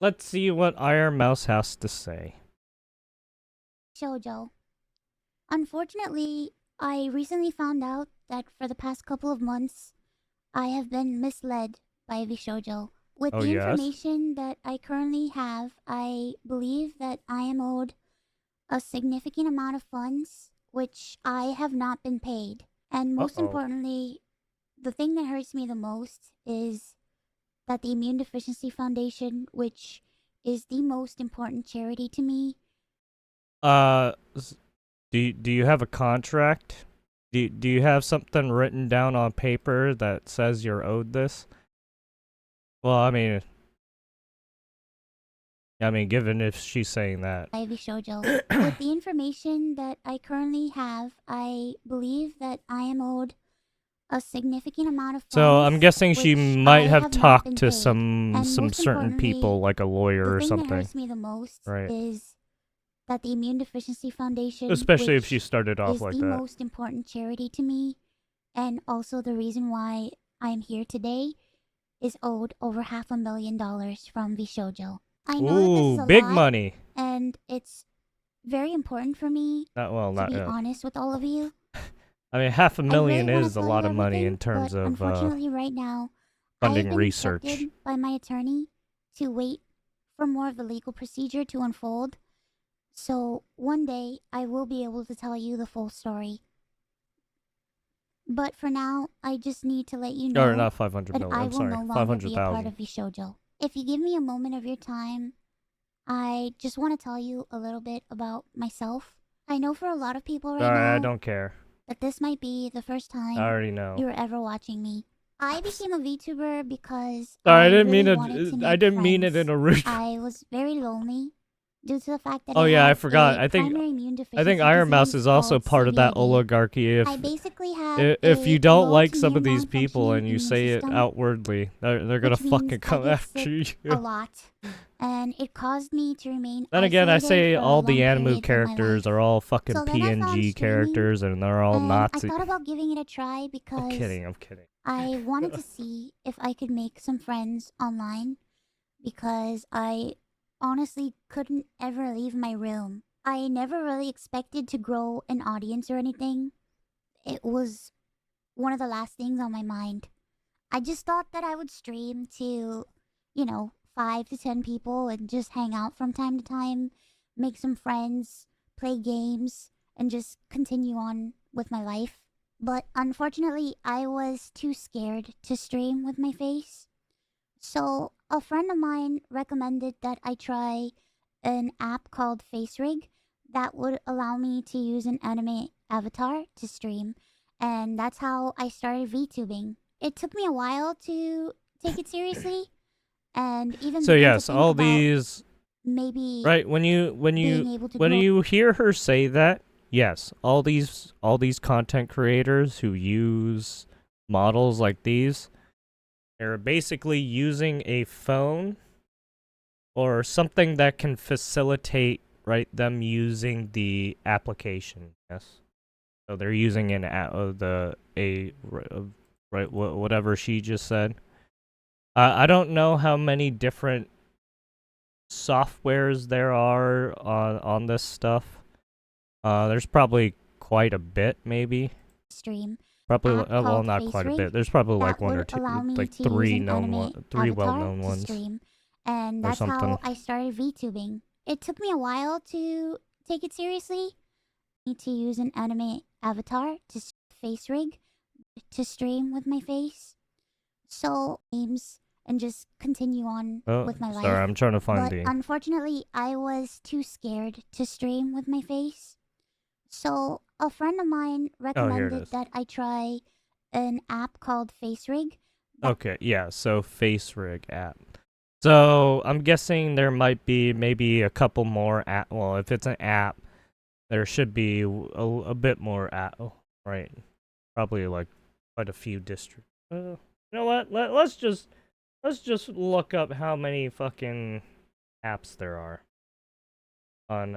Let's see what Ironmouse has to say. Shoujo. Unfortunately, I recently found out that for the past couple of months, I have been misled by VShojo. With Oh, the yes? information that I currently have, I believe that I am owed a significant amount of funds, which I have not been paid. And most Uh-oh. importantly, the thing that hurts me the most is that the Immune Deficiency Foundation, which is the most important charity to me. Uh, do you have a contract? Do you have something written down on paper that says you're owed this? Well, I mean, given if she's saying that. Ivy Shoujo. With the information that I currently have, I believe that I am owed a significant amount of So I'm funds, guessing she which might I have have not talked been to paid. some And some most certain importantly, people, like a lawyer the or thing that something, hurts me the most right? is that the Immune Deficiency Foundation, Especially if she which started off is like the that. most important charity to me, and also the reason why I am here today, is owed over $500,000 from VShojo. I know that this is Ooh, a big lot, money. and it's very important for me Not well, to not. be honest with all of you. I mean, half a I million really want to is a tell lot you of money everything, in terms but of unfortunately, right now, I have funding been instructed research. by my attorney to wait for more of the legal procedure to unfold. So one day, I will be able to tell you the full story. But for now, I just need to let you Or know not 500 that million. I I'm will sorry, no longer be a part 500,000. of VShojo. If you give me a moment of your time, I just want to tell you a little bit about myself. I know for a lot of people right Sorry, I now don't care. that this might be the first I time already know. you're ever watching me. I became a VTuber because Sorry, I really wanted to I make didn't mean it in friends. a rude. I was very lonely due to the fact that Oh I yeah, I had forgot. a I think primary immune I think deficiency Iron Mouse disease is also called part of that CVID. oligarchy. I basically have If you a don't low like to some of medium these non people functioning and you immune say it system, outwardly, they're gonna which means fucking I come get after sick a you. lot, and it caused me to remain Then again, I isolated say for all the long anime periods of my characters life. are all fucking So then I found PNG streaming, characters and they're all and I Nazi. thought about giving it a try I'm because kidding. I'm kidding. I wanted to see if I could make some friends online because I honestly couldn't ever leave my room. I never really expected to grow an audience or anything. It was one of the last things on my mind. I just thought that I would stream to, 5 to 10 people and just hang out from time to time, make some friends, play games, and just continue on with my life. But unfortunately, I was too scared to stream with my face. So, a friend of mine recommended that I try an app called FaceRig that would allow me to use an anime avatar to stream, and that's how I started VTubing. It took me a while to take it seriously and even So begin to yes, think all about these maybe right when being able to when grow. you hear her say that, yes, all these content creators who use models like these, they're basically using a phone or something that can facilitate right them using the application. Yes. So they're using an the a right whatever she just said. I don't know how many different softwares there are on this stuff. There's probably quite a bit, maybe. Stream Probably app well, called not quite a FaceRig bit. There's probably like that one or would two, allow me like to use an three avatar well-known to ones stream, and or that's how something. I started VTubing. It took me a while to take it seriously. Need to use an anime avatar to FaceRig to stream with my face. So games and just continue on Oh, with my sorry, life. I'm trying to find But the. unfortunately, I was too scared to stream with my face. So a friend of mine Oh, here it recommended is. that I try an app called FaceRig. Okay, yeah. So Face Rig app. So I'm guessing there might be maybe a couple more app. Well, if it's an app, there should be a bit more app. Oh, right. Probably like quite a few districts. You know what? Let's just look up how many fucking apps there are on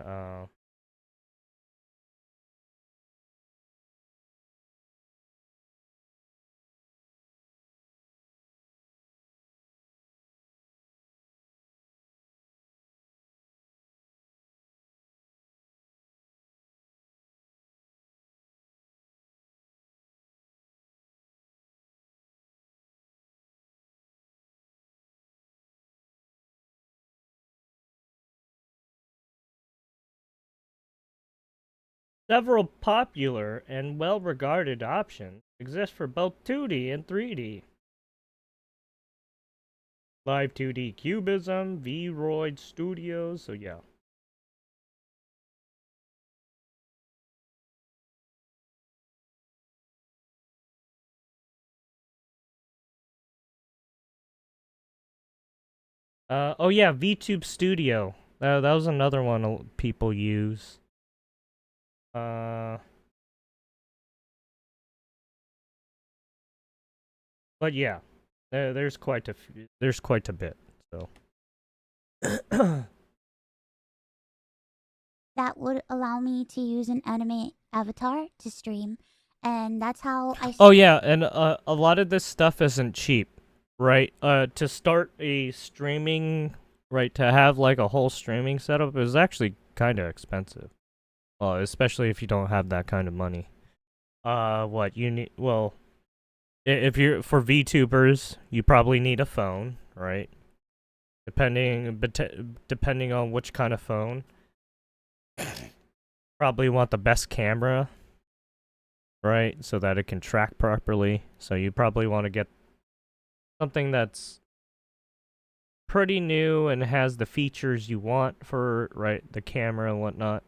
Several popular and well-regarded options exist for both 2D and 3D. Live 2D Cubism, Vroid Studios, so yeah. Oh yeah, VTube Studio. That was another one people use. But yeah, there's quite a bit. So. That would allow me to use an anime avatar to stream, and that's how I. Oh yeah, and a lot of this stuff isn't cheap, right? To start a streaming, right, to have like a whole streaming setup is actually kind of expensive. Well, especially if you don't have that kind of money. What you need? Well, if you're for VTubers, you probably need a phone, right? Depending on which kind of phone. Probably want the best camera, right? So that it can track properly. So you probably want to get something that's pretty new and has the features you want for, right, the camera and whatnot.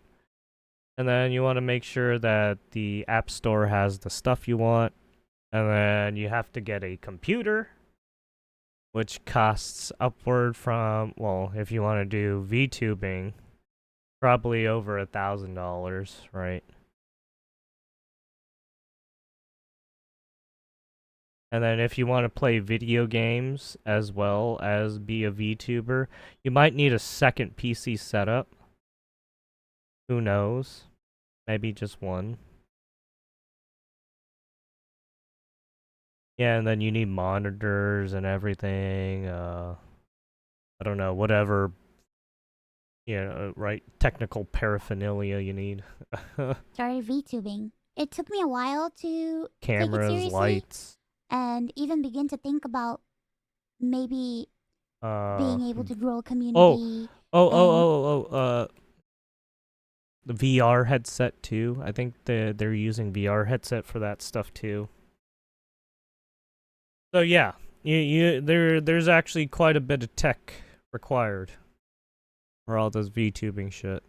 And then you want to make sure that the App Store has the stuff you want. And then you have to get a computer, which costs upward from, well, if you want to do VTubing, probably over $1,000, right? And then if you want to play video games as well as be a VTuber, you might need a second PC setup. Who knows? Maybe just one. Yeah, and then you need monitors and everything. I don't know, whatever, right, technical paraphernalia you need. Started VTubing. It took me a while to take it Cameras, seriously lights. and even begin to think about maybe being able to grow a Oh, community. the VR headset too. I think they're using VR headset for that stuff too. So yeah, there's actually quite a bit of tech required for all this VTubing shit.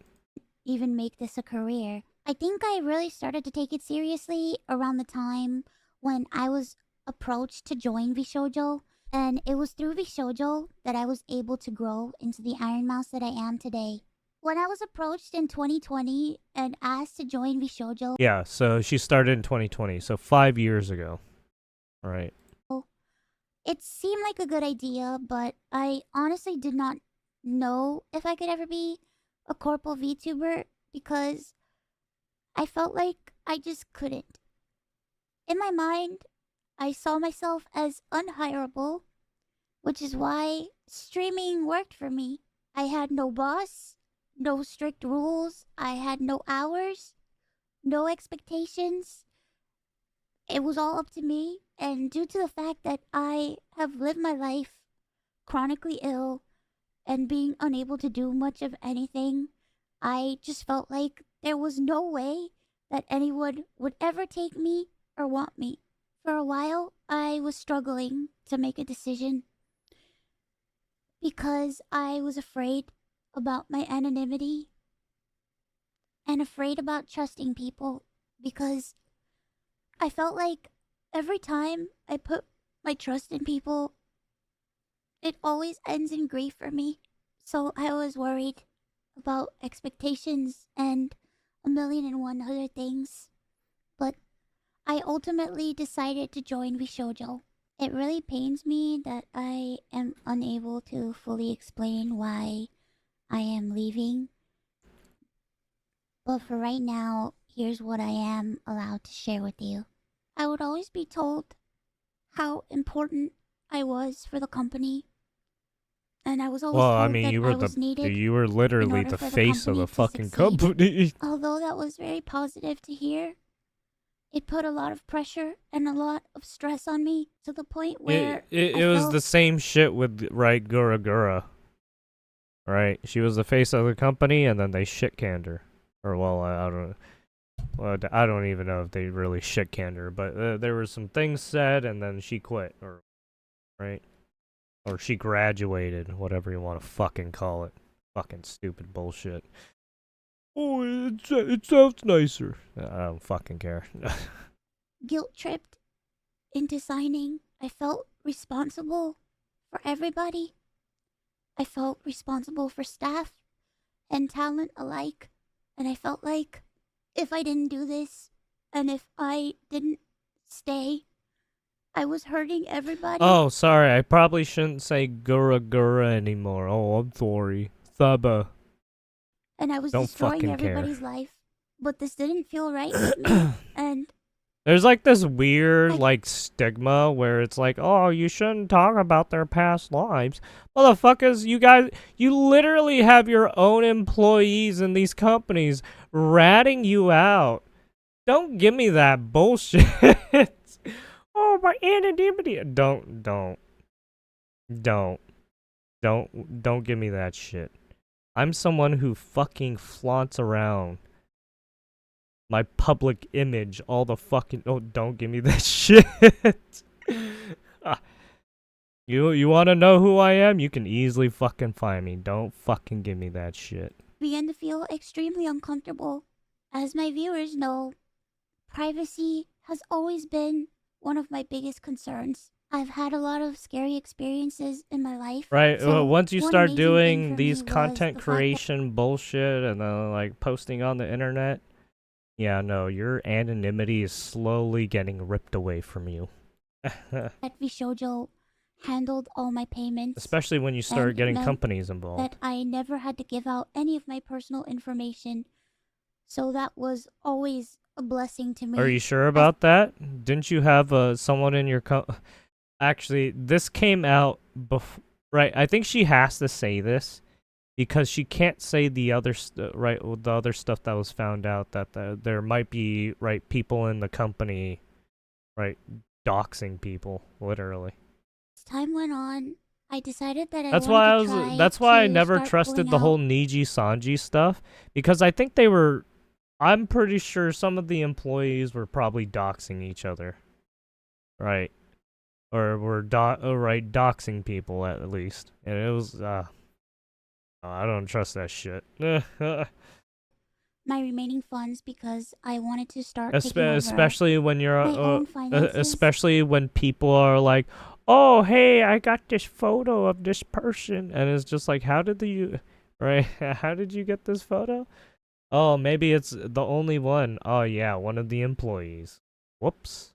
Even make this a career. I think I really started to take it seriously around the time when I was approached to join VShojo, and it was through VShojo that I was able to grow into the Ironmouse that I am today. When I was approached in 2020 and asked to join VShojo, Yeah, so she started in 2020, so 5 years ago. All right. it seemed like a good idea, but I honestly did not know if I could ever be a corporal VTuber because I felt like I just couldn't. In my mind, I saw myself as unhireable, which is why streaming worked for me. I had no boss, no strict rules, I had no hours, no expectations. It was all up to me, and due to the fact that I have lived my life chronically ill and being unable to do much of anything, I just felt like there was no way that anyone would ever take me or want me. For a while, I was struggling to make a decision because I was afraid about my anonymity and afraid about trusting people because I felt like every time I put my trust in people, it always ends in grief for me. So I was worried about expectations and a million and one other things. But I ultimately decided to join VShojo. It really pains me that I am unable to fully explain why I am leaving. But for right now, here's what I am allowed to share with you. I would always be told how important I was for the company, and I was always Well, I told mean, that I was needed you were in literally order the for the face of company the to fucking succeed. company. Although that was very positive to hear, it put a lot of pressure and a lot of stress on me to the point where I It was felt the same shit with, right, Gura Gura. Right? She was the face of the company, and then they shit canned her. Or, well, I don't know. Well, I don't even know if they really shit canned her, but there were some things said, and then she quit, or right, or she graduated, whatever you want to fucking call it. Fucking stupid bullshit. Oh, it sounds nicer. I don't fucking care. Guilt tripped into signing. I felt responsible for everybody. I felt responsible for staff and talent alike. And I felt like if I didn't do this and if I didn't stay, I was hurting everybody. Oh, sorry. I probably shouldn't say Gura Gura anymore. Oh, I'm sorry. Thaba. And I was Don't destroying fucking care. everybody's life. But this didn't feel right with me. And There's like this weird I, like stigma where it's like, oh, you shouldn't talk about their past lives. Motherfuckers, you literally have your own employees in these companies ratting you out. Don't give me that bullshit. Oh, my anonymity. Don't, don't give me that shit. I'm someone who fucking flaunts around my public image all the fucking. Oh, don't give me that shit. Ah, you want to know who I am? You can easily fucking find me. Don't fucking give me that shit. began to feel extremely uncomfortable. As my viewers know, privacy has always been one of my biggest concerns. I've had a lot of scary experiences in my life. Right. So, Once you one start amazing thing doing for these me was content the fact that creation bullshit and then like posting on the internet, yeah, no, your anonymity is slowly getting ripped away from you. VShojo handled all my payments Especially when you and start it getting meant companies that involved. I never had to give out any of my personal information. So that was always a blessing to Are me. you sure As about that? Didn't you have someone in your Actually, this came out before. Right, I think she has to say this because she can't say the other the other stuff that was found out that there might be right people in the company right doxing people literally. time went on, I decided that I That's wanted why to I was. try That's why I to never start trusted pulling the whole out. Niji Sanji stuff because I think they were. I'm pretty sure some of the employees were probably doxing each other, right? Or were right doxing people at least, and it was. I don't trust that shit. My remaining funds because I wanted to start taking over Especially when you're, my own finances. especially when people are like, "Oh, hey, I got this photo of this person," and it's just like, "How did you, right? How did you get this photo?" Oh, maybe it's the only one. Oh yeah, one of the employees. Whoops.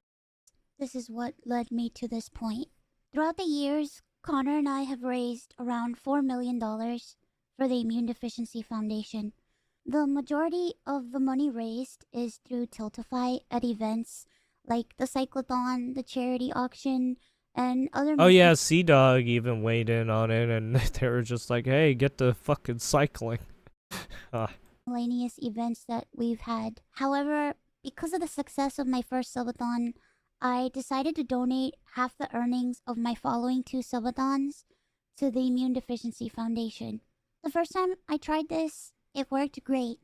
This is what led me to this point. Throughout the years, Connor and I have raised around $4 million for the Immune Deficiency Foundation. The majority of the money raised is through Tiltify at events like the Cyclothon, the charity auction, and other Oh yeah, Sea Dog even weighed in on it, and they were just like, "Hey, get the fucking cycling." miscellaneous events that we've had. However, because of the success of my first subathon, I decided to donate half the earnings of my following two subathons to the Immune Deficiency Foundation. The first time I tried this, it worked great.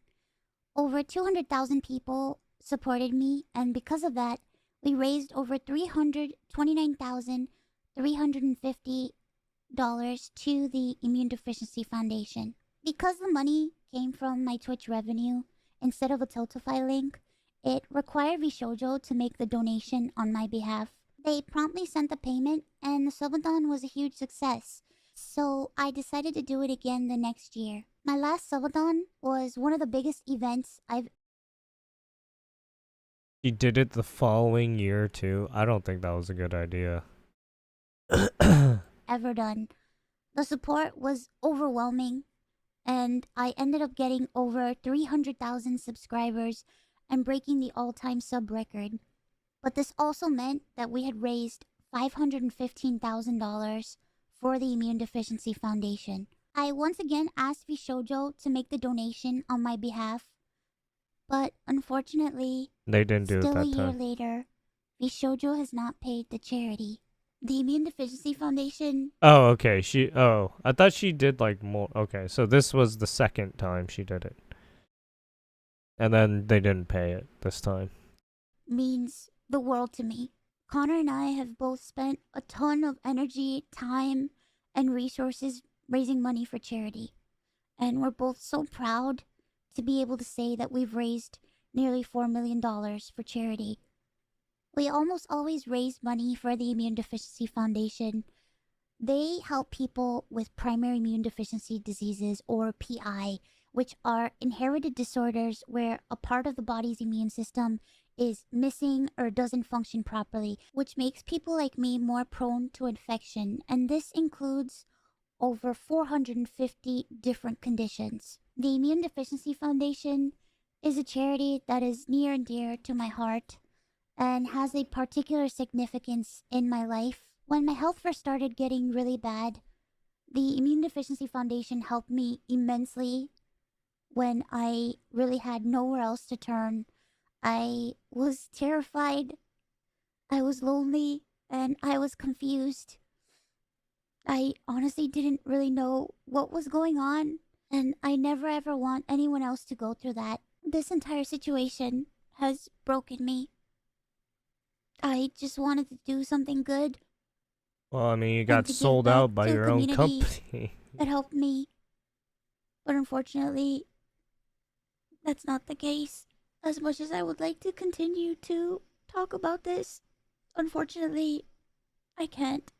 Over 200,000 people supported me, and because of that, we raised over $329,350 to the Immune Deficiency Foundation. Because the money came from my Twitch revenue instead of a Tiltify link, it required VShojo to make the donation on my behalf. They promptly sent the payment, and the subathon was a huge success. So I decided to do it again the next year. My last subathon was one of the biggest events I've She did it the following year too. I don't think that was a good idea. ever done. The support was overwhelming, and I ended up getting over 300,000 subscribers and breaking the all time sub record. But this also meant that we had raised $515,000 for the Immune Deficiency Foundation. I once again asked VShojo to make the donation on my behalf, but unfortunately, They didn't do it still a that year time. later, VShojo has not paid the charity. The Immune Deficiency Foundation. Oh, okay. I thought she did like more. Okay, so this was the second time she did it. And then they didn't pay it this time. Means the world to me. Connor and I have both spent a ton of energy, time, and resources raising money for charity. And we're both so proud to be able to say that we've raised nearly $4 million for charity. We almost always raise money for the Immune Deficiency Foundation. They help people with primary immune deficiency diseases, or PI, which are inherited disorders where a part of the body's immune system is missing or doesn't function properly, which makes people like me more prone to infection. And this includes over 450 different conditions. The Immune Deficiency Foundation is a charity that is near and dear to my heart and has a particular significance in my life. When my health first started getting really bad, the Immune Deficiency Foundation helped me immensely when I really had nowhere else to turn. I was terrified, I was lonely, and I was confused. I honestly didn't really know what was going on, and I never ever want anyone else to go through that. This entire situation has broken me. I just wanted to do something good Well, I mean, you and got to give sold back out by to a your own community company. that helped me. But unfortunately, that's not the case. As much as I would like to continue to talk about this, unfortunately, I can't.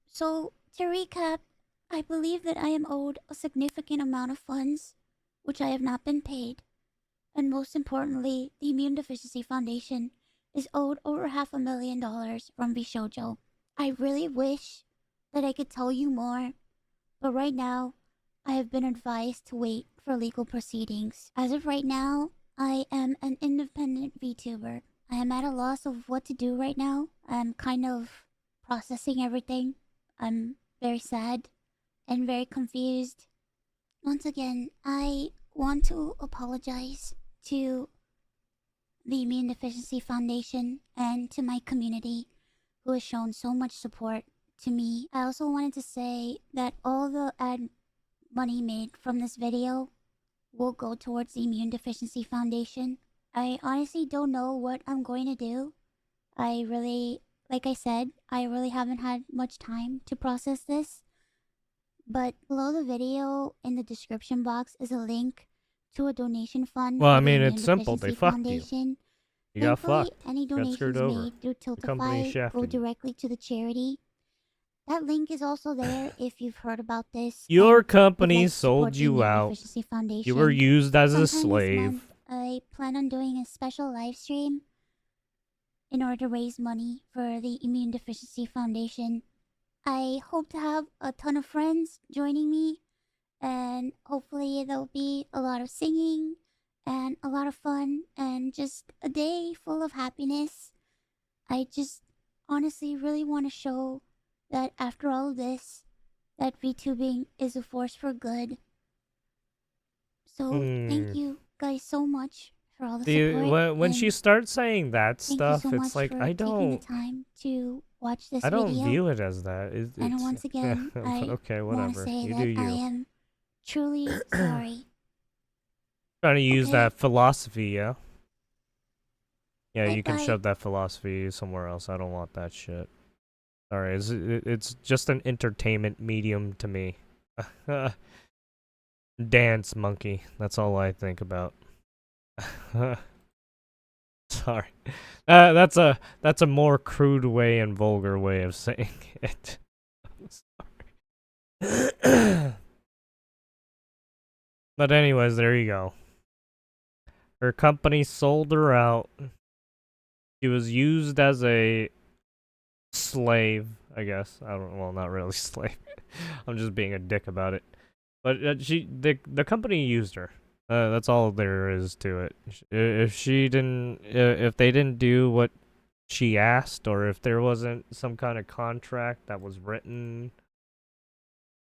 So, to recap, I believe that I am owed a significant amount of funds, which I have not been paid. And most importantly, the Immune Deficiency Foundation is owed over $500,000 from VShojo. I really wish that I could tell you more, but right now, I have been advised to wait for legal proceedings. As of right now, I am an independent VTuber. I am at a loss of what to do right now. I'm kind of processing everything. I'm very sad and very confused. Once again, I want to apologize to the Immune Deficiency Foundation and to my community who has shown so much support to me. I also wanted to say that all the ad money made from this video will go towards the Immune Deficiency Foundation. I honestly don't know what I'm going to do. Like I said, I really haven't had much time to process this. But below the video in the description box is a link to a donation fund Well, I for the mean, Immune it's simple. They Deficiency fucked you. Foundation. You got Thankfully, fucked. any You got screwed donations over. made through The company Tiltify go shafted you. directly to the charity. That link is also there if you've heard about this Your and would company like to support sold the you Immune out. Deficiency You were Foundation. used as a Sometime this slave. month, I plan on doing a special live stream in order to raise money for the Immune Deficiency Foundation. I hope to have a ton of friends joining me, and hopefully there'll be a lot of singing and a lot of fun and just a day full of happiness. I just honestly really want to show that after all of this, that VTubing is a force for good. So thank you guys so much for all the support, When she and starts saying that thank you so stuff, it's much like for taking the time to watch this I don't video. view it as that. And It's once again, but I okay, want to whatever. say You do that I you. am truly sorry. Trying to use Okay? that philosophy, yeah. Yeah, Bye you can bye. shove that philosophy somewhere else. I don't want that shit. Sorry, it's just an entertainment medium to me. Dance monkey. That's all I think about. Sorry. That's a more crude way and vulgar way of saying it. Sorry. But anyways, there you go. Her company sold her out. She was used as a slave, I guess. I don't. Well, not really slave. I'm just being a dick about it. But the company used her. That's all there is to it. If they didn't do what she asked, or if there wasn't some kind of contract that was written,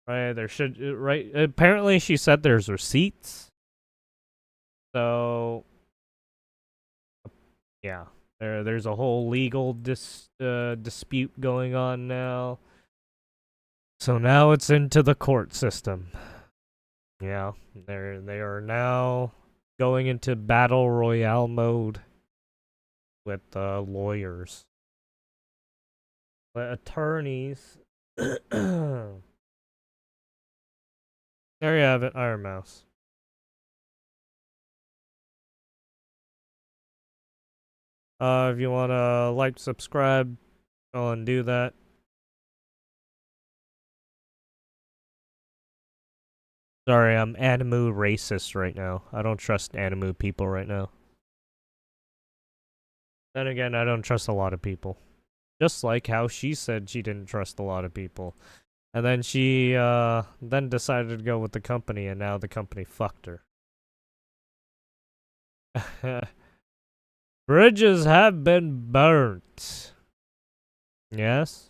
right? There should, right? Apparently, she said there's receipts. So, yeah, there's a whole legal dispute going on now. So now it's into the court system. Yeah, they are now going into battle royale mode with lawyers, attorneys. There you have it, Ironmouse. If you wanna like, subscribe, go and do that. Sorry, I'm animu racist right now. I don't trust animu people right now. Then again, I don't trust a lot of people. Just like how she said she didn't trust a lot of people. And then she then decided to go with the company, and now the company fucked her. Bridges have been burnt. Yes?